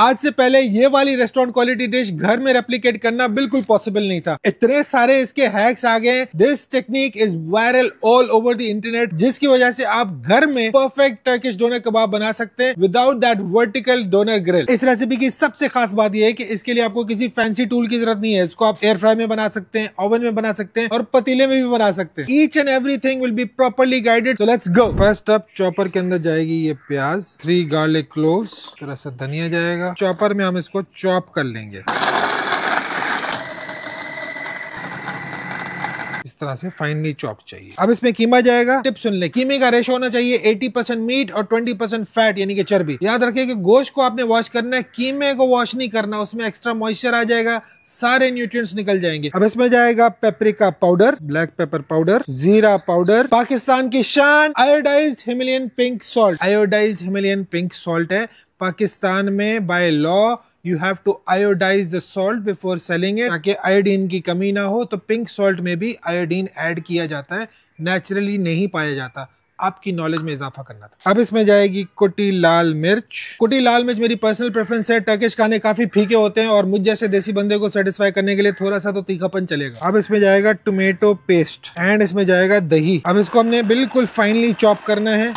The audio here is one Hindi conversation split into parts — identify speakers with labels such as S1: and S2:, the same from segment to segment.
S1: आज से पहले ये वाली रेस्टोरेंट क्वालिटी डिश घर में रेप्लिकेट करना बिल्कुल पॉसिबल नहीं था। इतने सारे इसके हैक्स आ गए। This technique is viral all over the internet, जिसकी वजह से आप घर में परफेक्ट टर्किश डोनर कबाब बना सकते हैं without that vertical donor grill. इस रेसिपी की सबसे खास बात यह है कि इसके लिए आपको किसी फैंसी टूल की जरूरत नहीं है। इसको आप एयर फ्राई में बना सकते हैं, ओवन में बना सकते हैं और पतीले में भी बना सकते हैं। Each and everything will be properly guided. So let's go. First up chopper के अंदर जाएगी ये प्याज, 3 गार्लिक क्लोव्स, थोड़ा सा धनिया जाएगा। चॉपर में हम इसको चॉप कर लेंगे इस तरह से फाइनली चॉप चाहिए। अब इसमें कीमा जाएगा। टिप सुन ले, कीमे का रेशो होना चाहिए 80% मीट और 20% फैट यानी कि चर्बी। याद रखिए कि गोश्त को आपने वॉश करना है, कीमे को वॉश नहीं करना, उसमें एक्स्ट्रा मॉइस्चर आ जाएगा, सारे न्यूट्रिएंट्स निकल जाएंगे। अब इसमें जाएगा paprika powder, black pepper powder, जीरा पाउडर, पाकिस्तान की शान iodised Himalayan pink salt. Iodised Himalayan pink salt है। पाकिस्तान में by law You have to iodize the salt before selling it, ताकि आयोडीन की कमी ना हो। तो पिंक सॉल्ट में भी आयोडीन ऐड किया जाता है, नेचुरली नहीं पाया जाता। आपकी नॉलेज में इजाफा करना था। अब इसमें जाएगी कुटी लाल मिर्च। कुटी लाल मिर्च मेरी पर्सनल प्रेफरेंस है। टर्किश खाने काफी फीके होते हैं और मुझ जैसे देसी बंदे को सेटिस्फाई करने के लिए थोड़ा सा तो तीखापन चलेगा। अब इसमें जाएगा टोमेटो पेस्ट एंड इसमें जाएगा दही। अब इसको हमने बिल्कुल फाइनली चॉप करना है।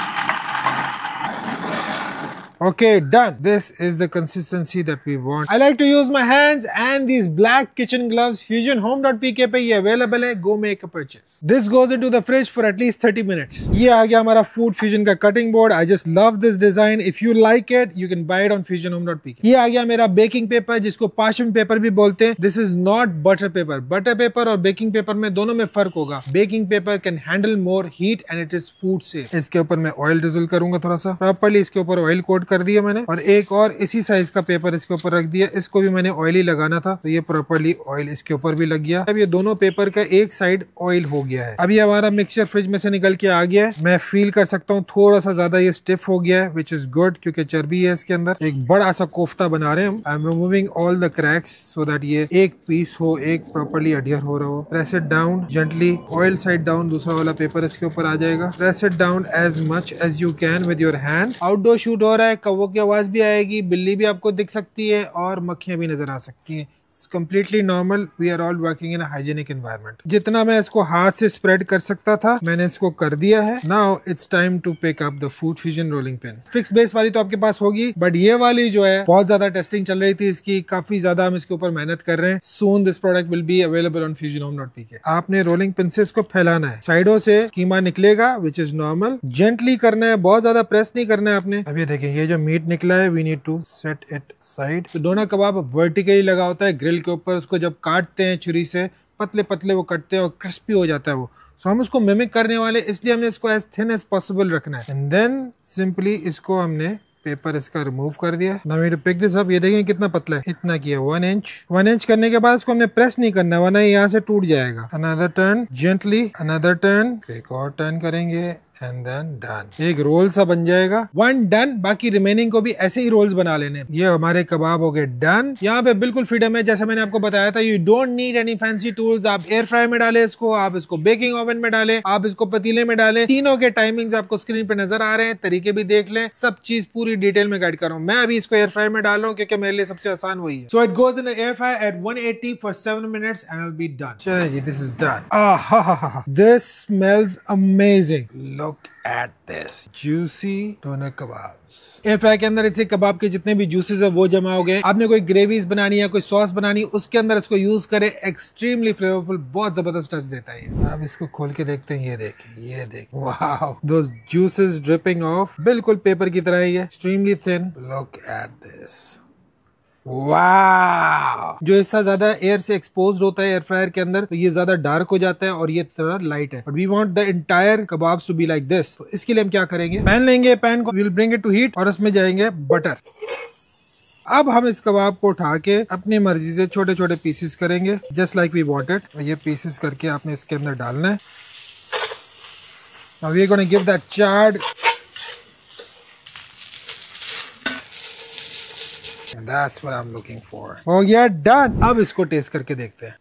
S1: Okay, done. This is the consistency that we want. I like to use my hands and these black kitchen gloves. FusionHome.pk पे ये available है. Go make a purchase. This goes into the fridge for at least 30 minutes. ये आ गया हमारा Food Fusion का cutting board. I just love this design. If you like it, you can buy it on FusionHome.pk. ये आ गया मेरा baking paper, जिसको parchment paper भी बोलते हैं. This is not butter paper. Butter paper और baking paper में दोनों में फर्क होगा. Baking paper can handle more heat and it is food safe. इसके ऊपर मैं oil drizzle करूंगा थोड़ा सा. Properly इसके ऊपर oil coat कर दिया मैंने और एक और इसी साइज का पेपर इसके ऊपर रख दिया। इसको भी मैंने ऑयल ही लगाना था, तो ये प्रॉपर्ली ऑयल इसके ऊपर भी लग गया। अब ये दोनों पेपर का एक साइड ऑयल हो गया है। अब ये हमारा मिक्सचर फ्रिज में से निकल के आ गया है। मैं फील कर सकता हूँ थोड़ा सा ज्यादा ये स्टिफ हो गया है, विच इज गुड क्योंकि चर्बी है इसके अंदर। एक बड़ा सा कोफ्ता बना रहे हैं हम। I am removing all the cracks so that ये एक पीस हो, एक प्रॉपर्ली अडियर हो रहा हो। Press it down gently, oil side down, दूसरा वाला पेपर इसके ऊपर आ जाएगा। Press it down as much as you can with your hand. Outdoor shoot हो रहा है, कौवों की आवाज भी आएगी, बिल्ली भी आपको दिख सकती है और मक्खियां भी नजर आ सकती हैं। It's completely normal. We are all working in a hygienic environment. जितना मैं इसको हाथ से स्प्रेड कर सकता था मैंने इसको कर दिया है। Now it's time to pick up the Food Fusion rolling pin. Fix base वाली तो आपके पास होगी, बट ये वाली जो है बहुत ज्यादा टेस्टिंग चल रही थी इसकी, काफी ज्यादा हम इसके ऊपर मेहनत कर रहे हैं। Soon this product will be available on FusionHome.pk. आपने रोलिंग पिन से इसको फैलाना है, साइडों से कीमा निकलेगा which is normal. जेंटली करना है, बहुत ज्यादा प्रेस नहीं करना है आपने। अब ये देखें ये जो मीट निकला है we need to set it side. तो डोनर कबाब वर्टिकली लगा होता है ग्रिल के ऊपर। उसको जब काटते हैं छुरी से पतले पतले वो कटते हैं और क्रिस्पी हो जाता है वो। सो हम उसको मिमिक करने वाले, इसलिए हमने इसको एज थिन एज पॉसिबल रखना है। एंड देन सिंपली इसको हमने पेपर इसका रिमूव कर दिया। Now we to pick this up. ये देखें कितना पतला है, इतना किया 1 इंच। 1 इंच करने के बाद इसको हमने प्रेस नहीं करना वरना यहाँ से टूट जाएगा। Another turn gently, another turn, एक और टर्न करेंगे एंड देन डन। एक रोल सा बन जाएगा। 1 डन। बाकी रिमेनिंग को भी ऐसे ही रोल्स बना लेने। ये हमारे कबाब हो गए डन। यहाँ पे बिल्कुल फ्रीडम है, जैसे मैंने आपको बताया था। You don't need any fancy tools. आप एयर फ्राई में डालें इसको, आप इसको बेकिंग ओवन में डालें, आप इसको पतीले में डालें। तीनों के टाइमिंग्स आपको स्क्रीन पे नजर आ रहे हैं, तरीके भी देख लें। सब चीज पूरी डिटेल में गाइड कर रहा हूँ। मैं अभी इसको एयर फ्राई में डाल रहा हूँ क्योंकि मेरे लिए सबसे आसान वही है। So it goes in the air fry at 180 for 7 minutes and will be done. चलिए जी, this is done. This smells amazing. Look at this juicy doner kebabs. Air fry के अंदर इसे कबाब के जितने भी जूसेस है वो जमा हो गए। आपने कोई ग्रेवीज बनानी है, कोई सॉस बनानी है, उसके अंदर इसको यूज करें। एक्सट्रीमली फ्लेवरफुल, बहुत जबरदस्त टच देता है ये। अब इसको खोल के देखते हैं। ये देखें, ये देखें, wow, those juices dripping off, बिल्कुल पेपर की तरह ही है, extremely thin. Look at this. वाह! जो हिस्सा ज्यादा एयर से एक्सपोज्ड होता है एयर फ्रायर के अंदर, तो ये ज्यादा डार्क हो जाता है और ये थोड़ा लाइट है। But we want the entire kebabs to be like this. तो इसके लिए हम क्या करेंगे, पैन लेंगे, पैन को will bring it to heat और उसमें जाएंगे बटर। अब हम इस कबाब को उठा के अपनी मर्जी से छोटे छोटे पीसेस करेंगे, जस्ट लाइक वी वांटेड। ये पीसेस करके आपने इसके अंदर डालना है। Now we are going to give that charred. And that's what I'm looking for. हो गया डन। अब इसको टेस्ट करके देखते हैं।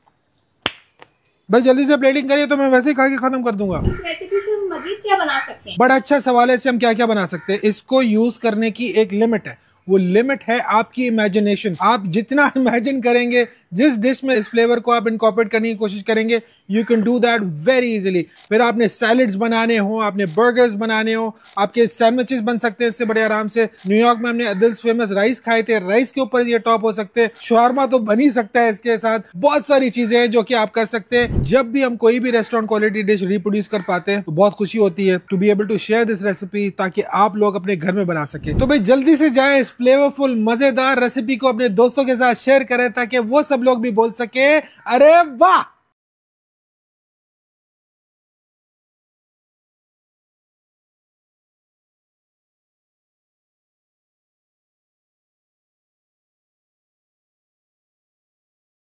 S1: भाई जल्दी से प्लेटिंग करिए तो मैं वैसे ही खा के खत्म कर दूंगा।
S2: इस रेसिपी से हम मजीद क्या बना सकते हैं?
S1: बड़ा अच्छा सवाल है, इससे हम क्या क्या बना सकते हैं। इसको यूज करने की एक लिमिट है वो लिमिट है आपकी इमेजिनेशन। आप जितना इमेजिन करेंगे, जिस डिश में इस फ्लेवर को आप इनकॉर्पोरेट करने की कोशिश करेंगे, you can do that very easily. फिर आपने सैलड्स बनाने हो, आपने बर्गर्स बनाने हो, आपके सैंडविचेस बन सकते हैं इससे बड़े आराम से। न्यूयॉर्क में हमने अदिल्स फेमस राइस खाए थे, राइस के ऊपर ये टॉप हो सकते हैं। शवारमा तो बन ही सकता है इसके साथ। बहुत सारी चीजें हैं जो कि आप कर सकते हैं। जब भी हम कोई भी रेस्टोरेंट क्वालिटी डिश रिप्रोड्यूस कर पाते हैं तो बहुत खुशी होती है to be able to share this recipe, ताकि आप लोग अपने घर में बना सके। तो भाई जल्दी से जाएं, इस फ्लेवरफुल मजेदार रेसिपी को अपने दोस्तों के साथ शेयर करें ताकि वो सब लोग भी बोल सके, अरे वाह।